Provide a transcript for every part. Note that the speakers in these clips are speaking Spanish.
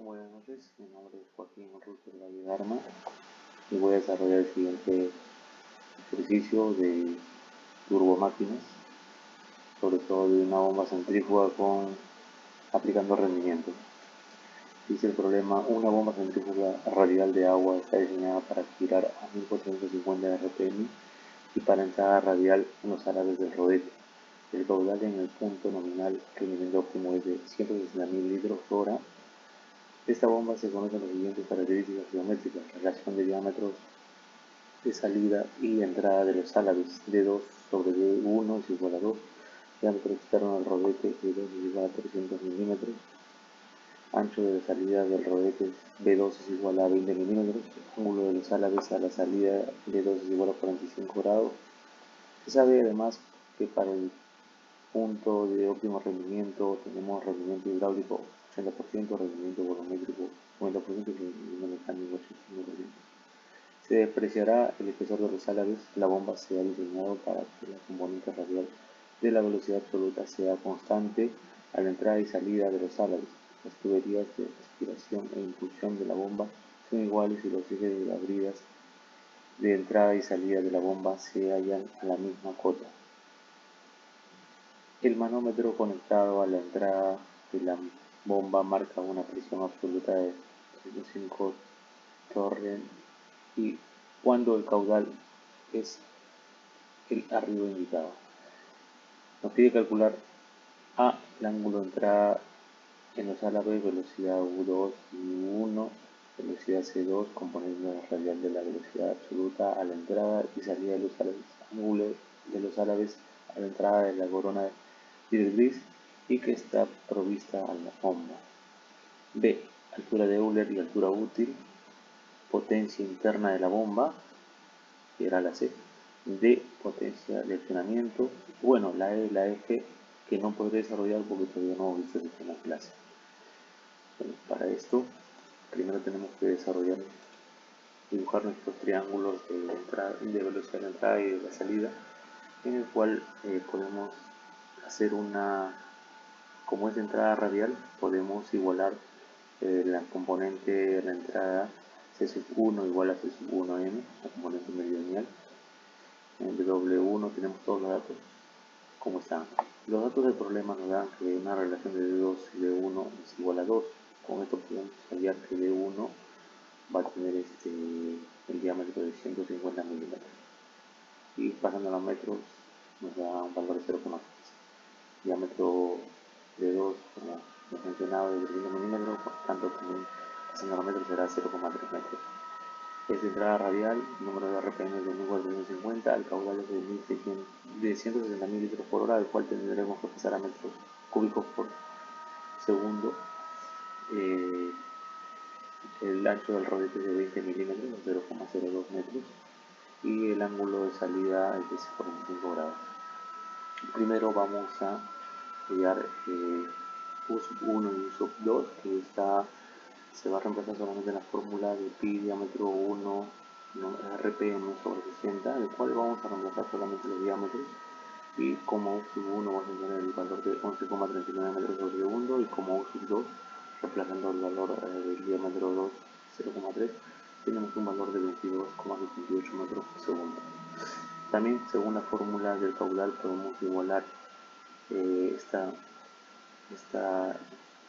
Buenas noches, mi nombre es Joaquín Russo de Dharma y voy a desarrollar el siguiente ejercicio de turbomáquinas, sobre todo de una bomba centrífuga aplicando rendimiento. Dice el problema: una bomba centrífuga radial de agua está diseñada para girar a 1450 RPM y para entrada radial en los árabes del rodete. El caudal en el punto nominal rendimiento óptimo es de 160.000 litros por hora. Esta bomba se conoce con las siguientes características geométricas: relación de diámetros de salida y entrada de los álabes. D2 sobre D1 es igual a 2. Diámetro externo del rodete D2 es igual a 300 milímetros. Ancho de salida del rodete B2 es igual a 20 milímetros. Ángulo de los álabes a la salida D2 es igual a 45 grados. Se sabe además que para el punto de óptimo rendimiento tenemos rendimiento hidráulico 80%, rendimiento volumétrico 90% y rendimiento mecánico 85%. Se apreciará el espesor de los álabes. La bomba se ha diseñado para que la componente radial de la velocidad absoluta sea constante a la entrada y salida de los álabes. Las tuberías de aspiración e impulsión de la bomba son iguales y los ejes de las bridas de entrada y salida de la bomba se hallan a la misma cota. El manómetro conectado a la entrada de la bomba marca una presión absoluta de 35 torren y cuando el caudal es el arriba indicado. Nos pide calcular A, el ángulo de entrada en los álabes, velocidad U2 y U1, velocidad C2, componente radial de la velocidad absoluta a la entrada y salida de los álabes, ángulo de los álabes a la entrada de la corona directriz y que está provista a la bomba. B, altura de Euler y altura útil, potencia interna de la bomba, que era la C. D, potencia de accionamiento. Bueno, la E, la F, que no podré desarrollar porque todavía no hemos visto el tema en clase. Bueno, para esto, primero tenemos que dibujar nuestros triángulos de velocidad de entrada y de la salida, en el cual podemos hacer como es de entrada radial, podemos igualar la componente de la entrada C1 igual a C1M, la componente meridional. En el W1 tenemos todos los datos como están. Los datos del problema nos dan que una relación de D2 y D1 es igual a 2. Con esto podemos hallar que D1 va a tener el diámetro de 150 milímetros. Y pasando a los metros nos da un valor de 0,3. Diámetro de 2, como hemos mencionado, de 300 milímetros, por tanto también pasando a los metros será 0,3 metros. Es de entrada radial, número de RPM de 1450, el caudal es de 160.000 litros por hora, al cual tendremos que pasar a metros cúbicos por segundo. El ancho del rodete es de 20 milímetros, 0,02 metros, y el ángulo de salida es de 45 grados. Primero vamos a hallar U1 y U2, que se va a reemplazar solamente en la fórmula de pi diámetro 1 RPM sobre 60, el cual vamos a reemplazar solamente los diámetros, y como U1 vamos a tener el valor de 11,39 metros por segundo, y como U2 reemplazando el valor del diámetro 2 0,3 tenemos un valor de 22,78 metros por segundo. También, según la fórmula del caudal, podemos igualar esta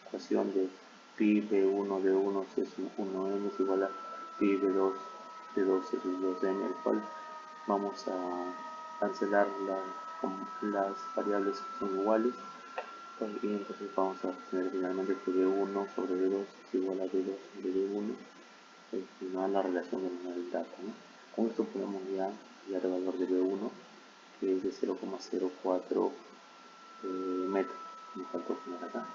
ecuación de pi B1 D1 C1M es igual a pi B2 D2 C2M, el cual vamos a cancelar las variables que son iguales, y entonces vamos a obtener finalmente que B1 sobre D2 es igual a D2 sobre D1, y nos da la relación del dato, ¿no? Con esto podemos ya hallar el valor de B1, que es de 0,04 metros. Me faltó poner acá,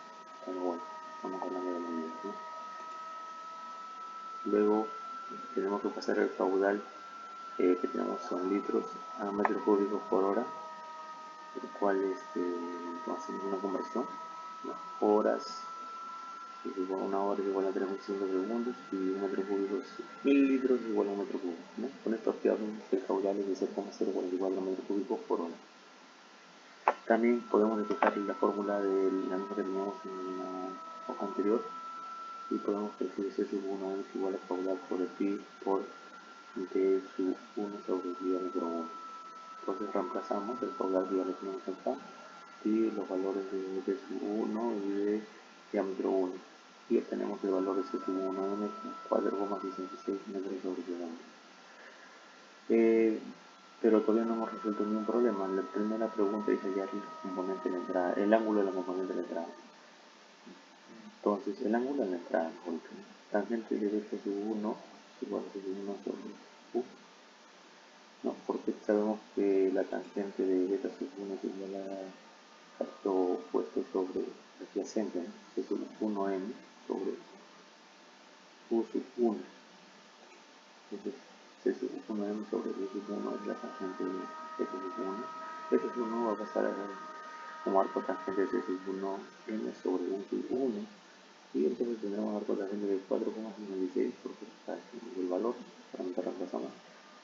pero bueno, estamos hablando de medidas, ¿no? Luego tenemos que pasar el caudal que tenemos en litros a metros cúbicos por hora, el cual hacemos una conversión, ¿no? Horas, una hora es igual a 3.500 segundos, y un metro cúbico es 1000 litros igual a un metro cúbico, ¿no? Con esto obtenemos que el caudal es de 0,044 metros cúbicos por hora. También podemos despejar la fórmula de la misma que teníamos en la hoja anterior, y podemos decir C sub 1 es igual a caudal sobre pi por D sub 1 sobre diámetro 1. Entonces reemplazamos el caudal que ya lo tenemos acá y los valores de D sub 1 y de diámetro 1 y obtenemos el valor de C sub 1 en 4,66 metros sobre segundo. Pero todavía no hemos resuelto ningún problema. La primera pregunta dice hallar el componente de la entrada, el ángulo de la componente de la entrada. Entonces, el ángulo de la entrada, tangente de beta sub 1 es igual a sub 1 sobre u. No, porque sabemos que la tangente de beta sub 1 es igual a esto opuesto sobre adyacente, ¿no? C sub 1m sobre u sub 1. Entonces, C sub 1m sobre u sub 1 es la tangente de beta sub 1. Beta sub 1 va a pasar como arco tangente de C sub 1m sobre u sub 1. Y entonces tendremos un arco tangente de 4,56 porque está el valor, solamente reemplazamos,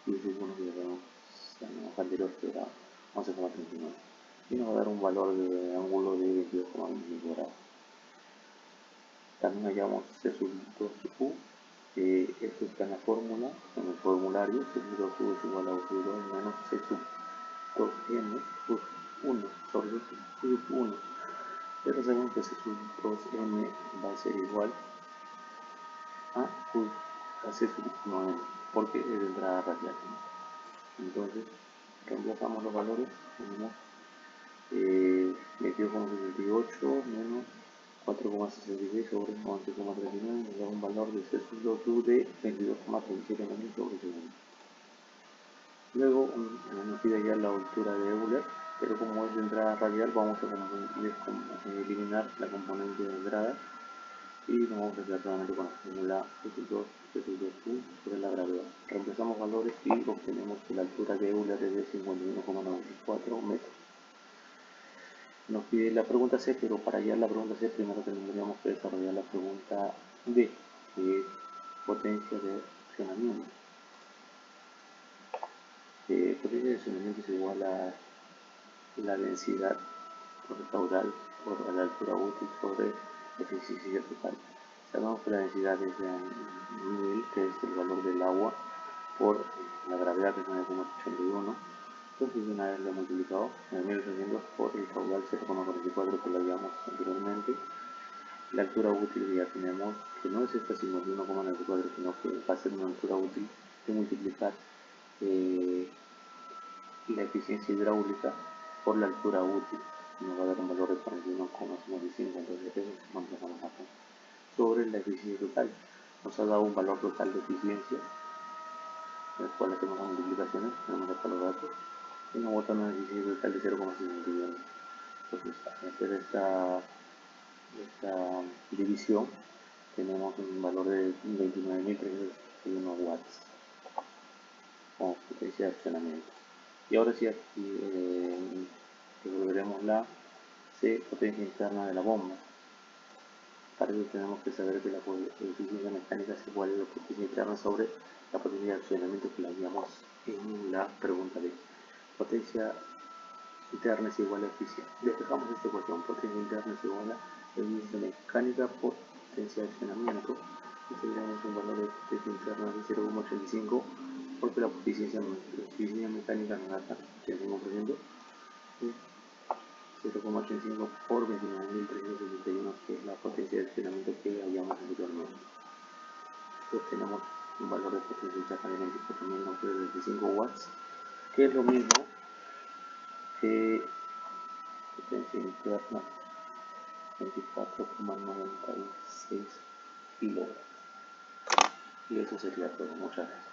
y sub 1 que ya vemos en la anterior que era 11,39. Y nos va a dar un valor de ángulo de 22,25 grados. También hallamos C sub 2u, esto está en la fórmula, en el formulario, C sub 2u es igual a u sub 2 menos C sub 2m sub 1 sobre u sub 1. Pero sabemos que C sub 2m va a ser igual a C sub 1m, porque es de entrada radial. Entonces, reemplazamos los valores, tenemos 22,68 menos 4,66 sobre 11,39, nos da un valor de C sub 2u de 22,37 metros sobre segundo. Luego nos pide ya la altura de Euler, pero como es de entrada radial, vamos a eliminar la componente de entrada y nos vamos a quedar solamente con la fórmula C sub 2, C sub 2u sobre la gravedad. Reemplazamos valores y obtenemos que la altura de Euler es de 51,94 metros. Nos pide la pregunta C, pero para hallar la pregunta C primero tendríamos que desarrollar la pregunta D, que es potencia de accionamiento. Potencia de accionamiento es igual a la densidad por el caudal por la altura útil sobre la eficiencia total. Sabemos que la densidad es de 1000, que es el valor del agua, por la gravedad, que es 9,81. Entonces, una vez lo he multiplicado, 9800 por el caudal 0,44 que lo habíamos anteriormente. La altura útil que ya tenemos, que no es esta sino de 1,94, sino que va a ser una altura útil de multiplicar la eficiencia hidráulica por la altura útil. Nos va a dar un valor de 41,55, entonces eso lo empezamos acá. Sobre la eficiencia total, nos ha dado un valor total de eficiencia, en el cual hacemos las multiplicaciones, tenemos acá los datos, y nos bota una eficiencia total de 0,51. Entonces, al hacer esta división, tenemos un valor de 29.361 watts como potencia de accionamiento. Y ahora sí, aquí resolveremos la C, potencia interna de la bomba. Para eso tenemos que saber que la eficiencia mecánica es igual a la potencia interna sobre la potencia de accionamiento que la habíamos en la pregunta D. Potencia interna es igual a eficiencia. Despejamos esta ecuación. Potencia interna es igual a eficiencia mecánica por potencia de accionamiento. Y tendremos un valor de potencia interna de 0,85 porque la eficiencia mecánica nos da 85%. 0,85 por 29.361, que es la potencia de accionamiento que habíamos anteriormente. Entonces tenemos un valor de potencia interna de 24.925 watts, que es lo mismo que potencia interna 24,96 kilowatts. Y eso sería todo. Muchas gracias.